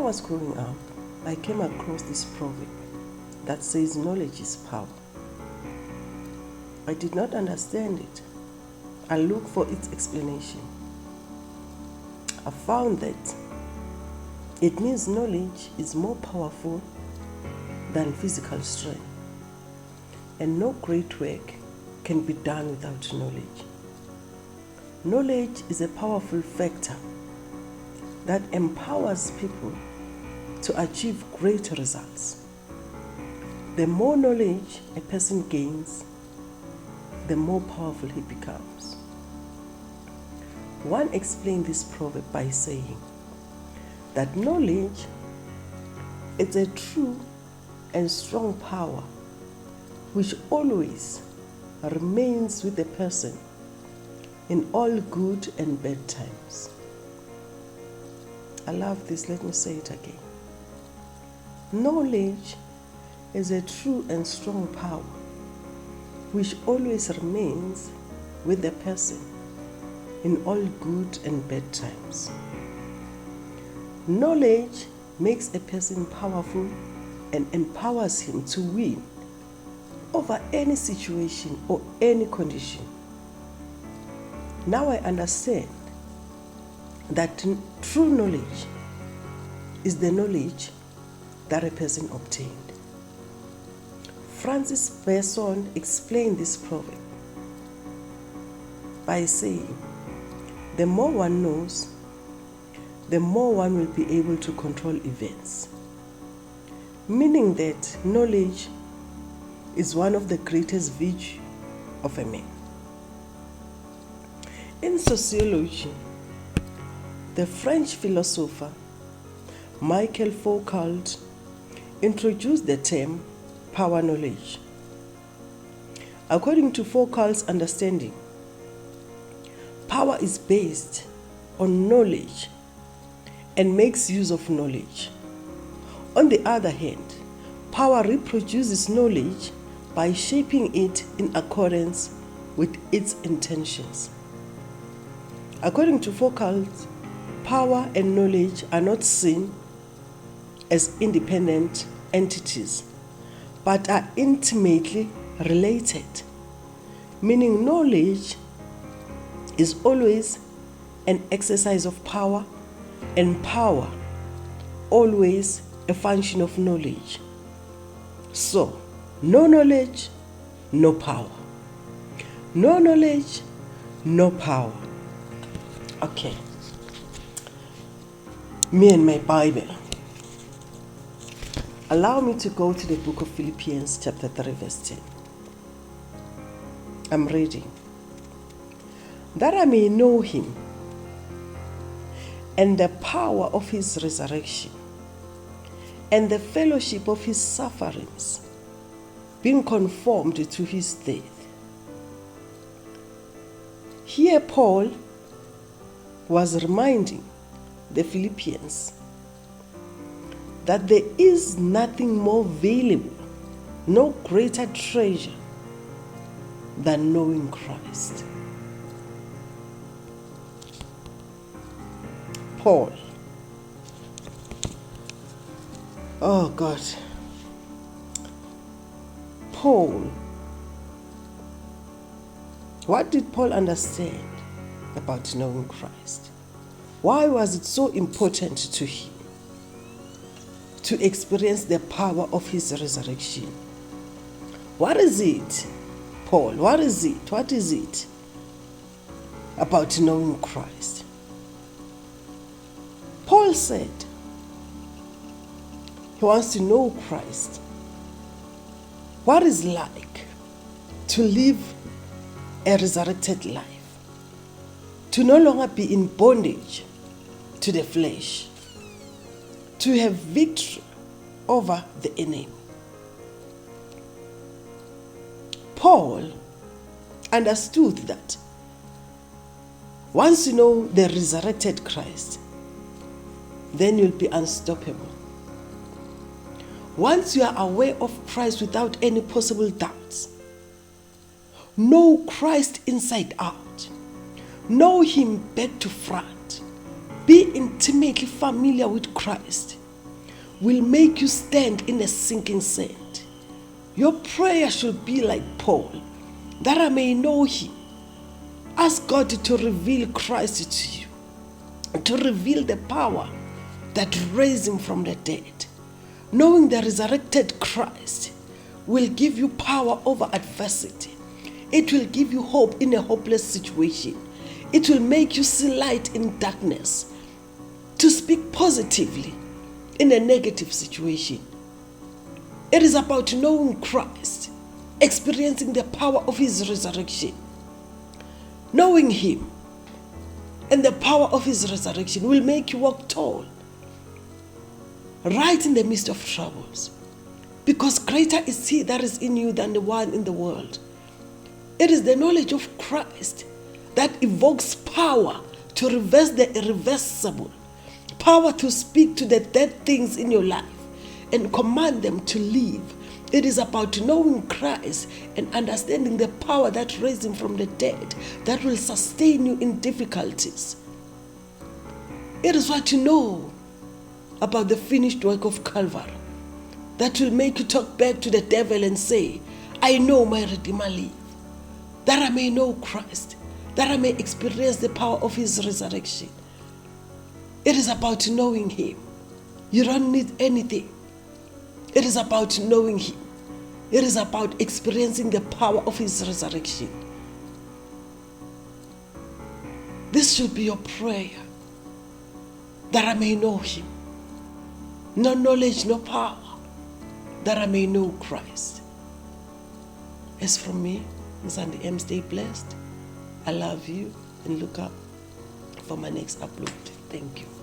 was growing up, I came across this proverb that says knowledge is power. I did not understand it. I looked for its explanation. I found that it means knowledge is more powerful than physical strength, and no great work can be done without knowledge. Knowledge is a powerful factor that empowers people to achieve great results. The more knowledge a person gains, the more powerful he becomes. One explained this proverb by saying that knowledge is a true and strong power which always remains with a person in all good and bad times. I love this. Let me say it again. Knowledge is a true and strong power which always remains with the person in all good and bad times. Knowledge makes a person powerful and empowers him to win over any situation or any condition. Now I understand that true knowledge is the knowledge that a person obtained. Francis Bacon explained this proverb by saying, the more one knows, the more one will be able to control events. Meaning that knowledge is one of the greatest virtues of a man. In sociology, the French philosopher Michel Foucault introduced the term power knowledge. According to Foucault's understanding, power is based on knowledge and makes use of knowledge. On the other hand, power reproduces knowledge by shaping it in accordance with its intentions. According to Foucault, power and knowledge are not seen as independent entities, but are intimately related, meaning knowledge is always an exercise of power, and power always a function of knowledge. So, no knowledge, no power. No knowledge, no power. Okay. Me and my Bible. Allow me to go to the book of Philippians chapter 3 verse 10. I'm reading. That I may know him and the power of his resurrection and the fellowship of his sufferings, being conformed to his death. Here Paul was reminding the Philippians that there is nothing more valuable, no greater treasure than knowing Christ. Paul. Oh God. Paul. What did Paul understand about knowing Christ? Why was it so important to him to experience the power of his resurrection? What is it, Paul? What is it? What is it about knowing Christ? Paul said he wants to know Christ. What is it like to live a resurrected life? To no longer be in bondage to the flesh. To have victory over the enemy. Paul understood that once you know the resurrected Christ, then you'll be unstoppable. Once you are aware of Christ without any possible doubts, know Christ inside out, know him back to front, be intimately familiar with Christ, will make you stand in a sinking sand. Your prayer should be like Paul, that I may know him. Ask God to reveal Christ to you, to reveal the power that raised him from the dead. Knowing the resurrected Christ will give you power over adversity. It will give you hope in a hopeless situation. It will make you see light in darkness, to speak positively in a negative situation. It is about knowing Christ, experiencing the power of his resurrection. Knowing him and the power of his resurrection will make you walk tall, right in the midst of troubles, because greater is he that is in you than the one in the world. It is the knowledge of Christ that evokes power to reverse the irreversible, power to speak to the dead things in your life and command them to live. It is about knowing Christ and understanding the power that raised him from the dead, that will sustain you in difficulties. It is what you know about the finished work of Calvary that will make you talk back to the devil and say, I know my Redeemer lives, that I may know Christ, that I may experience the power of his resurrection. It is about knowing him. You don't need anything. It is about knowing him. It is about experiencing the power of his resurrection. This should be your prayer, that I may know him. No knowledge, no power, that I may know Christ. As from me, Sandy M, stay blessed. I love you, and look up for my next upload. Thank you.